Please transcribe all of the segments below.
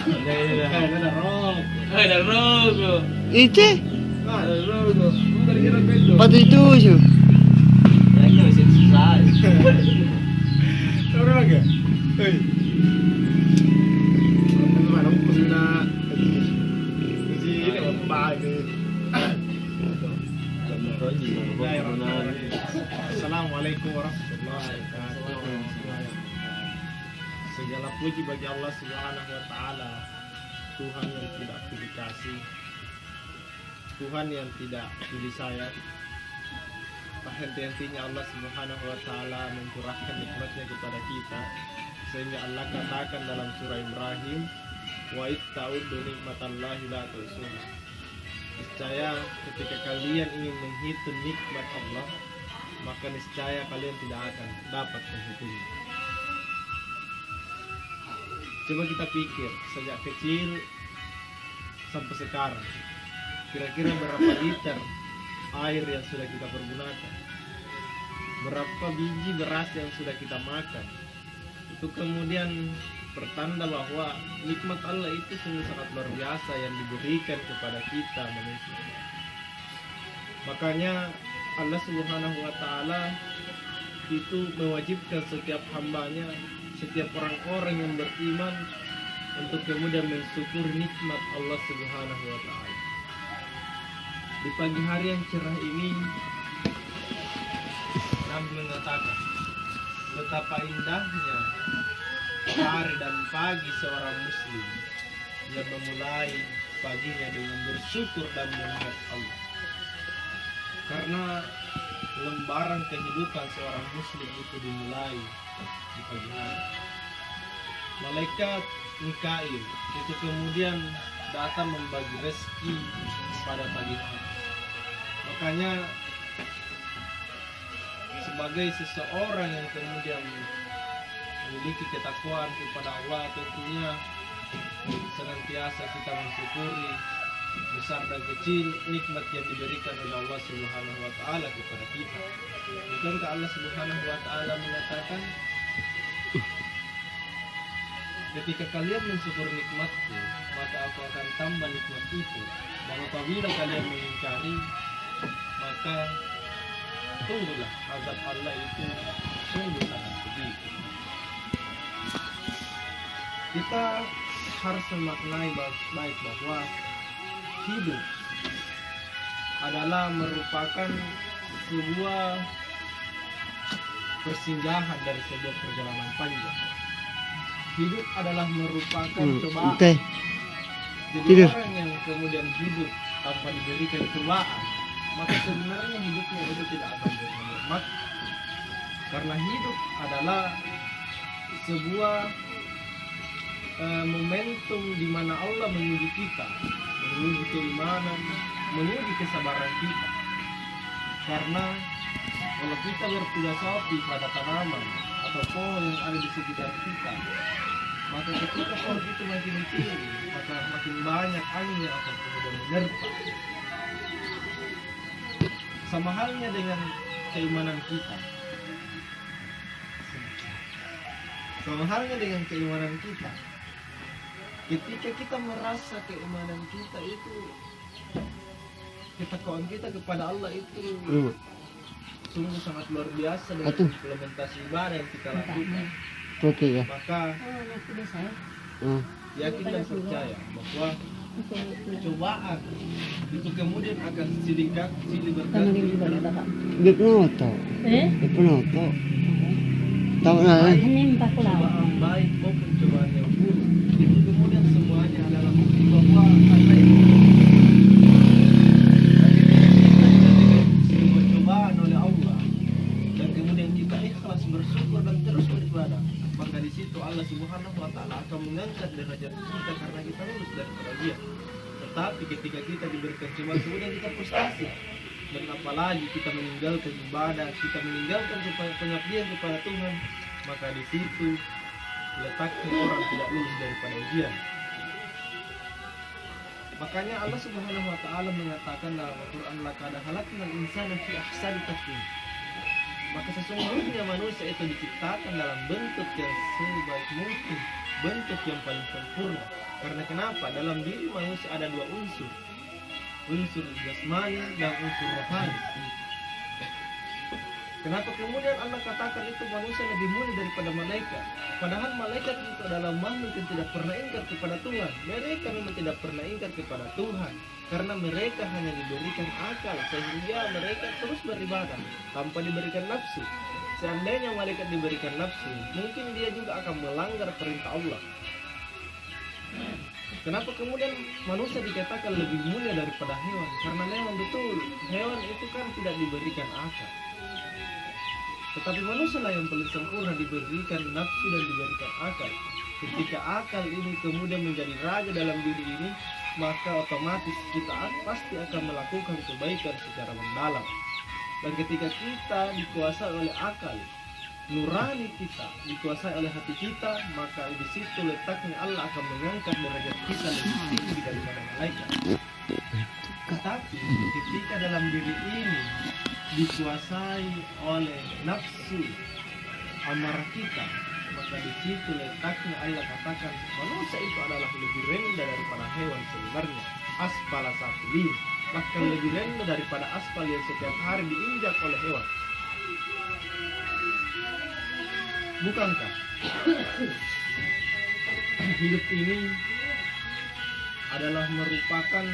Ada rogo. Ada rogo. Ite, Ada rogo. Bukan kira bedo. pati tujuh. Ya ini masih susah. Tahu lagi? Hei. Mana pun nak. Ini apa bagi? Assalamualaikum warahmatullahi wabarakatuh. Segala puji bagi Allah Subhanahu wa taala, Tuhan yang tidak pilih kasih, Tuhan yang tidak pilih sayang. Henti-hentinya Allah Subhanahu wa taala mencurahkan nikmatnya kepada kita, sehingga Allah katakan dalam surah Ibrahim, wa itta'uddu nikmatallahi la tuhsuha. Niscaya ketika kalian ingin menghitung nikmat Allah, maka niscaya kalian tidak akan dapat menghitungnya. Coba kita pikir, sejak kecil sampai sekarang, kira-kira berapa liter air yang sudah kita pergunakan, berapa biji beras yang sudah kita makan. Itu kemudian pertanda bahwa nikmat Allah itu sungguh sangat luar biasa yang diberikan kepada kita manusia. Makanya Allah Subhanahu wa taala itu mewajibkan setiap hambanya, setiap orang-orang yang beriman untuk kemudian mensyukur nikmat Allah Subhanahu wa taala. Di pagi hari yang cerah ini, Nabi mengatakan betapa indahnya hari dan pagi seorang muslim yang memulai paginya dengan bersyukur dan mengingat Allah. Karena lembaran kehidupan seorang muslim itu dimulai di pagi hari. Malaikat Mikail itu kemudian datang membagi rezeki pada pagi hari. Makanya sebagai seseorang yang kemudian memiliki ketakwaan kepada Allah, tentunya senantiasa kita mensyukuri besar dan kecil nikmat yang diberikan oleh Allah Subhanahu wa taala kepada kita. Bukankah Allah Subhanahu wa taala mengatakan, ketika kalian mensyukur nikmatku, maka aku akan tambah nikmat itu, dan apabila kalian mengingkari, maka tunggulah azab Allah itu sungguh sangat pedih. Kita harus memaknai baik bahwa hidup adalah merupakan sebuah persinggahan dari sebuah perjalanan panjang. Hidup adalah merupakan cobaan. Jadi orang yang kemudian hidup tanpa diberikan cobaan, maka sebenarnya hidupnya itu tidak akan bernikmat. Karena hidup adalah sebuah momentum di mana Allah menguji kita, menguji keimanan, menguji kesabaran kita. Karena kalau kita berfilosofi pada tanaman atau pohon yang ada di sekitar kita, maka ketika pohon itu makin tinggi, maka makin banyak angin yang akan kemudian menerpa. Sama halnya dengan keimanan kita. Sama halnya dengan keimanan kita. Ketika kita merasa keimanan kita itu, ketakwaan kita kepada Allah itu sungguh sangat luar biasa dengan implementasi ibadah yang kita lakukan. Maka yakin dan percaya bahwa cobaan itu kemudian akan silih berganti. Cobaan baik maupun cobaan yang buruk itu kemudian semuanya adalah bukti bahwa Allah itu sebuah cobaan oleh Allah, dan kemudian kita ikhlas bersyukur dan terus beribadah, maka di situ Allah Subhanahu wa taala akan mengangkat derajat kita karena kita lulus dari kebahagiaan. Tetapi ketika kita diberikan cobaan kemudian kita frustasi, dan apalagi kita meninggalkan ibadah, kita meninggalkan pengabdian kepada Tuhan, maka di situ letaknya orang tidak lulus daripada ujian. Makanya Allah Subhanahu wa taala mengatakan dalam Al-Qur'an, laqad khalaqnal insana fi ahsani taqwim. Maka sesungguhnya manusia itu diciptakan dalam bentuk yang sebaik mungkin bentuk yang paling sempurna. Karena kenapa? Dalam diri manusia ada dua unsur, unsur jasmani dan unsur rohani. Kenapa kemudian Allah katakan itu manusia lebih mulia daripada malaikat? Padahal malaikat itu adalah makhluk yang tidak pernah ingkar kepada Tuhan. Mereka memang tidak pernah ingkar kepada Tuhan, karena mereka hanya diberikan akal, sehingga mereka terus beribadah tanpa diberikan nafsu. Seandainya malaikat diberikan nafsu, mungkin dia juga akan melanggar perintah Allah. Kenapa kemudian manusia dikatakan lebih mulia daripada hewan? Karena memang betul, hewan itu kan tidak diberikan akal, tetapi manusia lah yang paling sempurna, diberikan nafsu dan diberikan akal. Ketika akal ini kemudian menjadi raja dalam diri ini, maka otomatis kita pasti akan melakukan kebaikan secara mendalam. Dan ketika kita dikuasai oleh akal, nurani kita dikuasai oleh hati kita, maka di situ letaknya Allah akan mengangkat derajat kita lebih tinggi daripada malaikat. Tetapi ketika dalam diri ini dikuasai oleh nafsu amarah kita, maka di situ letaknya Allah katakan manusia itu adalah lebih rendah daripada hewan sebenarnya, asfala safilin, bahkan lebih rendah daripada aspal yang setiap hari diinjak oleh hewan. Bukankah hidup ini adalah merupakan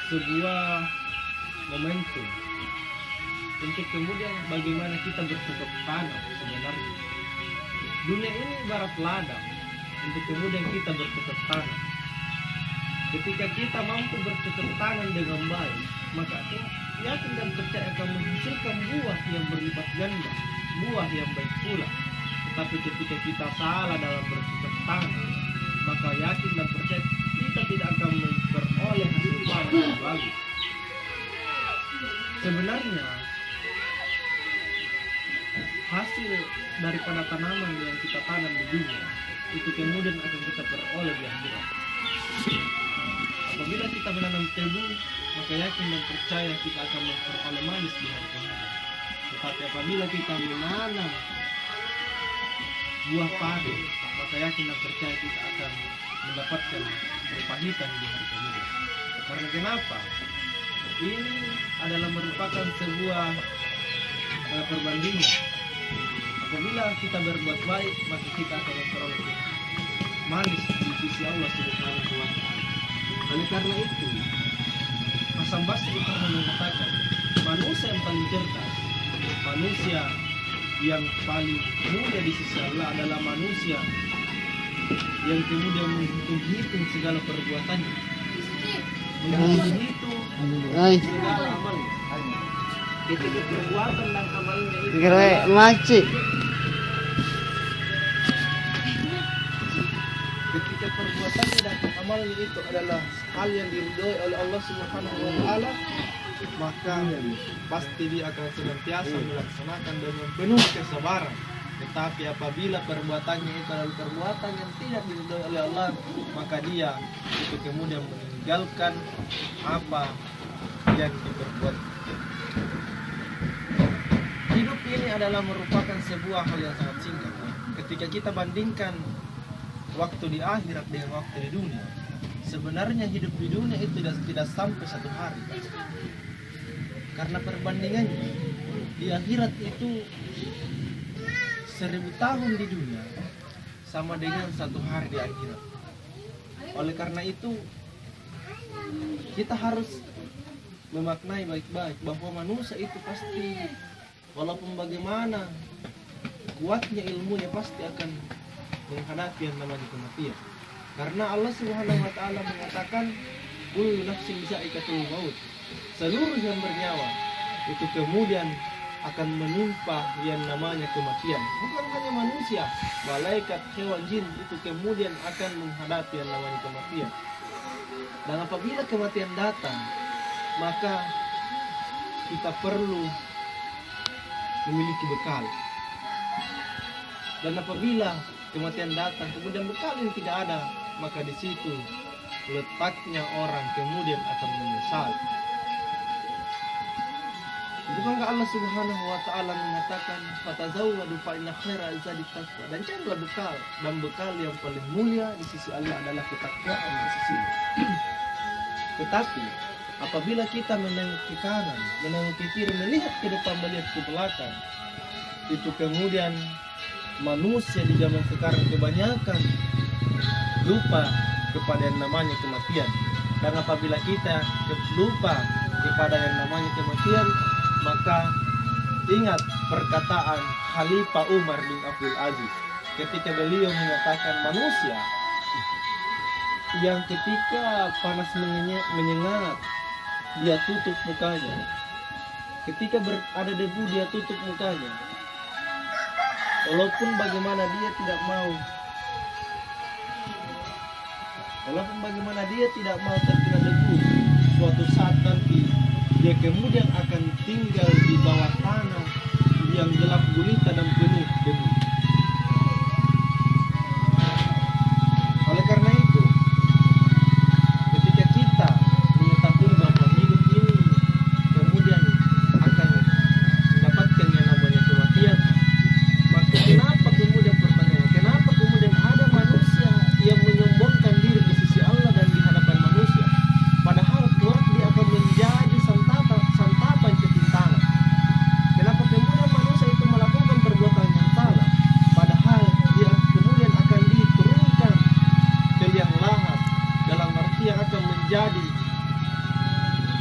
sebuah momentum untuk kemudian bagaimana kita bercocok tanam sebenarnya. Dunia ini ibarat ladang untuk kemudian kita bercocok tanam. Ketika kita mampu bercocok tanam dengan baik, maka yakin dan percaya akan menghasilkan buah yang berlipat ganda, buah yang baik pula. Tetapi ketika kita salah dalam bercocok tanam, maka yakin dan percaya kita tidak akan memperoleh hasil panen yang bagus. Sebenarnya hasil daripada tanaman yang kita tanam di dunia itu kemudian akan kita peroleh di akhirat. Apabila kita menanam tebu, maka yakin dan percaya kita akan memperoleh manis di hari kemudian. Tetapi apabila kita menanam buah padi, maka yakin dan percaya kita akan mendapatkan perpahitan di hari kemudian. Karena kenapa? Ini adalah merupakan sebuah perbandingan. Apabila kita berbuat baik, maka kita akan memperoleh manis di sisi Allah Subhanahu wa Ta'ala. Oleh karena itu, Hasan Basri pernah mengatakan, manusia yang paling cerdas, manusia yang paling mulia di sisi Allah adalah manusia yang kemudian menghitung segala perbuatannya, menghitung segala amalnya. Ketika perbuatan dan amalnya itu ketika perbuatannya dan amalnya itu adalah hal yang diridhoi oleh Allah Subhanahu wa Ta'ala, maka pasti dia akan senantiasa melaksanakan dengan penuh kesabaran. Tetapi apabila perbuatannya itu adalah perbuatan yang tidak diridhoi oleh Allah, maka dia itu kemudian meninggalkan apa yang diperbuat. Hidup ini adalah merupakan sebuah hal yang sangat singkat. Ketika kita bandingkan waktu di akhirat dengan waktu di dunia, sebenarnya hidup di dunia itu tidak sampai 1 hari. Karena perbandingannya di akhirat itu 1000 tahun di dunia sama dengan 1 hari di akhirat. Oleh karena itu kita harus memaknai baik-baik bahwa manusia itu pasti, walaupun bagaimana kuatnya ilmunya, pasti akan menghadapi yang namanya kematian. Karena Allah Subhanahu wa Ta'ala mengatakan, kullu nafsin za'iqatul maut, seluruh yang bernyawa itu kemudian akan menimpa yang namanya kematian. Bukan hanya manusia, malaikat, hewan, jin itu kemudian akan menghadapi yang namanya kematian. Dan apabila kematian datang, maka kita perlu memiliki bekal. Dan apabila kematian datang kemudian bekal yang tidak ada, maka di situ letaknya orang kemudian akan menyesal. Bukankah Allah Subhanahu wa taala mengatakan fatazawwadu fa inna khaira zadi taqwa, dan carilah bekal, dan bekal yang paling mulia di sisi Allah adalah ketakwaan di sisi. Tetapi apabila kita menengok ke kanan, menengok ke kiri, melihat ke depan, melihat ke belakang, itu kemudian manusia di zaman sekarang kebanyakan lupa kepada yang namanya kematian. Dan apabila kita lupa kepada yang namanya kematian, maka ingat perkataan Khalifah Umar bin Abdul Aziz ketika beliau mengatakan manusia yang ketika panas menyengat dia tutup mukanya, ketika ada debu dia tutup mukanya, walaupun bagaimana dia tidak mau, terkena debu, suatu saat nanti dia kemudian akan tinggal di bawah tanah yang gelap gulita dan penuh debu. Oleh karena itu, ketika kita mengetahui bahwa hidup ini kemudian akan mendapatkan yang namanya kematian, maka kenapa kemudian pertanyaannya, kenapa kemudian ada manusia yang menyombongkan diri di sisi Allah dan di hadapan manusia, padahal kelak dia akan menjadi santapan kecintaan. Kenapa kemudian manusia itu melakukan perbuatan yang salah, padahal dia kemudian akan diturunkan ke liang lahat, dalam arti yang akan menjadi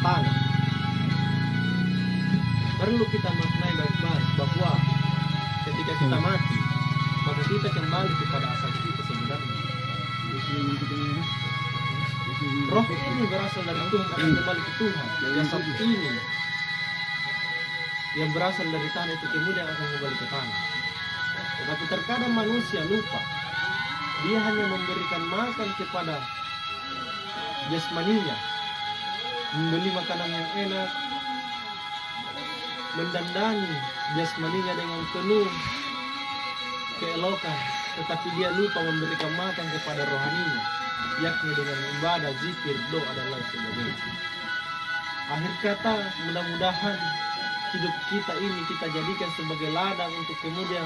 tanah. Perlu kita maknai baik-baik bahwa ketika kita mati, maka kita kembali kepada asal kita sebenarnya. Roh ini berasal dari Tuhan, akan kembali ke Tuhan. Jasad ini yang berasal dari tanah itu kemudian akan kembali ke tanah. Tetapi terkadang manusia lupa, dia hanya memberikan makan kepada jasmaninya, membeli makanan yang enak, mendandani jasmaninya dengan penuh keelokan, tetapi dia lupa memberikan makan kepada rohaninya, yakni dengan ibadah, zikir, doa, dan lain sebagainya. Akhir kata, mudah-mudahan hidup kita ini kita jadikan sebagai ladang untuk kemudian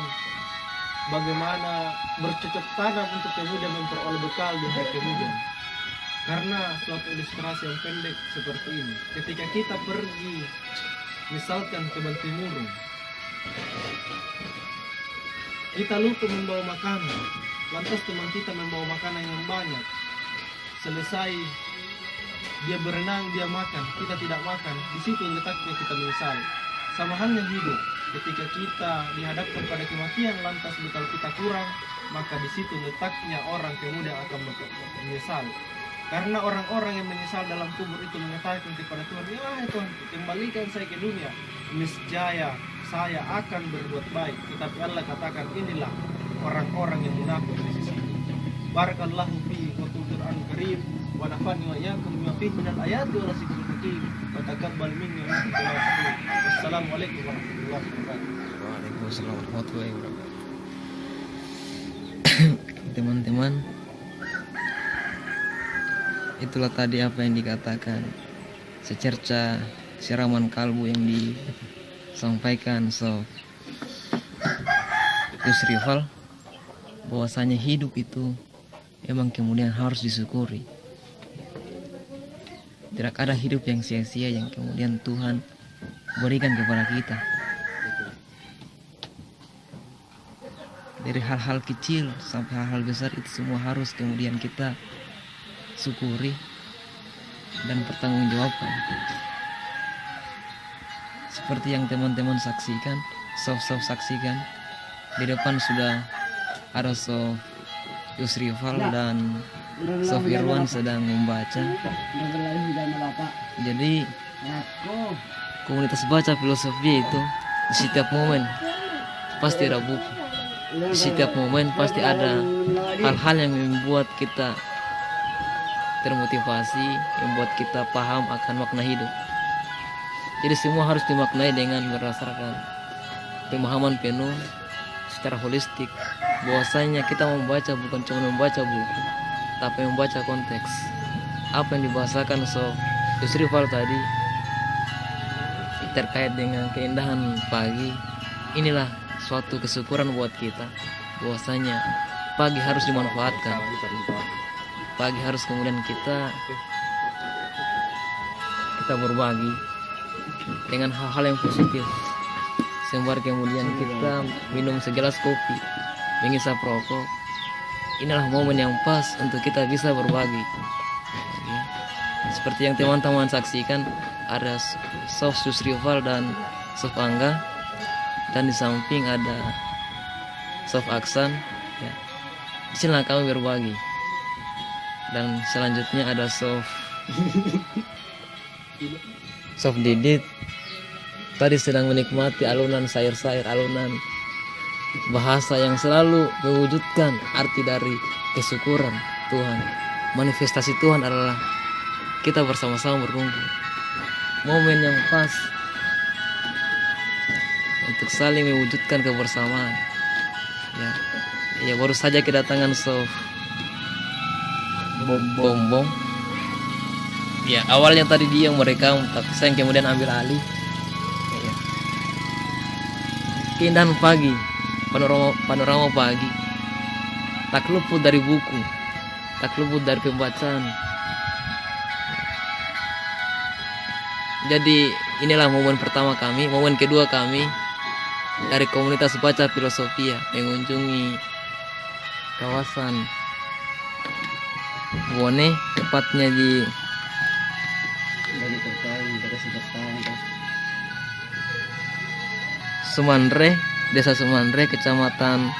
bagaimana bercocok tanam untuk kemudian memperoleh bekal di hari kemudian. Karena suatu ilustrasi yang pendek seperti ini, ketika kita pergi misalkan ke Bantimurung, kita lupa membawa makanan, lantas teman kita membawa makanan yang banyak, selesai dia berenang, dia makan, kita tidak makan, di situ letaknya kita menyesal. Sama halnya hidup, ketika kita dihadapkan pada kematian lantas bekal kita kurang, maka di situ letaknya orang kemudian akan menyesal. Karena orang-orang yang menyesal dalam kubur itu mengatakan kepada Tuhan, ya Tuhan, kembalikan saya ke dunia, niscaya saya akan berbuat baik. Tetapi Allah katakan, inilah orang-orang yang munafik di sisi. Barakallahu fi wa Qur'an karim wa nafani wa iyyakum bima fihi minal ayati wa rasiqul hakim wa taqabbal minni wa minkum. Wassalamualaikum warahmatullahi wabarakatuh. Waalaikumsalam warahmatullahi wabarakatuh. Teman-teman, itulah tadi apa yang dikatakan secerca siraman kalbu yang disampaikan Gus Rival, bahwasanya hidup itu emang kemudian harus disyukuri. Tidak ada hidup yang sia-sia yang kemudian Tuhan berikan kepada kita. Dari hal-hal kecil sampai hal-hal besar itu semua harus kemudian kita syukuri dan bertanggungjawabkan. Seperti yang teman-teman saksikan, sof saksikan, di depan sudah ada Sof Gus Rival dan Sof Irwan sedang membaca. Jadi komunitas baca filosofi itu di setiap momen pasti ada buku, di setiap momen pasti ada hal-hal yang membuat kita termotivasi, membuat kita paham akan makna hidup. Jadi semua harus dimaknai dengan berdasarkan pemahaman penuh secara holistik, bahwasanya kita membaca bukan cuma membaca buku, tapi membaca konteks. Apa yang dibahasakan Sof Gus Rival tadi terkait dengan keindahan pagi, inilah suatu kesyukuran buat kita bahwasanya pagi harus dimanfaatkan. Pagi harus kemudian kita berbagi dengan hal-hal yang positif. Sembari kemudian kita minum segelas kopi, mengisap rokok. Inilah momen yang pas untuk kita bisa berbagi. Ya. Seperti yang teman-teman saksikan, ada Sof Susrival dan Sof Angga, dan di samping ada Sof Aksan. Ya. Disinilah kami berbagi. Dan selanjutnya ada Sof Didit. Tadi sedang menikmati alunan sair-sair, alunan bahasa yang selalu mewujudkan arti dari kesyukuran Tuhan. Manifestasi Tuhan adalah kita bersama-sama berkumpul. Momen yang pas untuk saling mewujudkan kebersamaan. Ya baru saja kedatangan Sof Bombong. Ya, awalnya tadi dia yang merekam, tapi saya kemudian ambil alih. Ya. Keindahan pagi, panorama pagi, tak luput dari buku, tak luput dari pembacaan. Jadi inilah momen pertama kami. Momen kedua kami dari komunitas baca filosofia mengunjungi kawasan Bone, tepatnya di Sumandre, Desa Sumandre, Kecamatan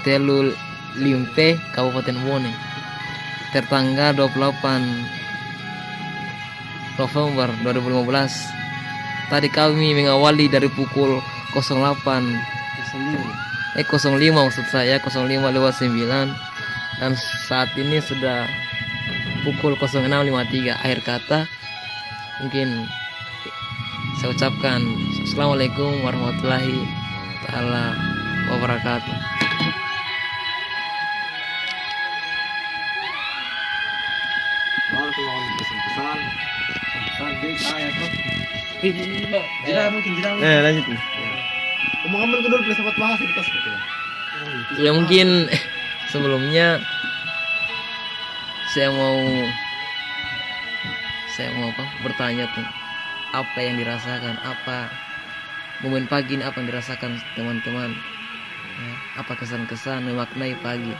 Telu Limpe, Kabupaten Bone. Tertanggal 28 November 2015. Tadi kami mengawali dari pukul 05 maksud saya, 05:09, dan saat ini sudah pukul 06:53. Akhir kata mungkin saya ucapkan Assalamualaikum warahmatullahi taala wabarakatuh. Lanjut nih. Ngomong dulu filsafat bahasa di tas gitu. Ya mungkin sebelumnya saya mau bertanya tuh, apa yang dirasakan, apa momen pagi ini, apa yang dirasakan teman-teman, ya, apa kesan-kesan memaknai pagi.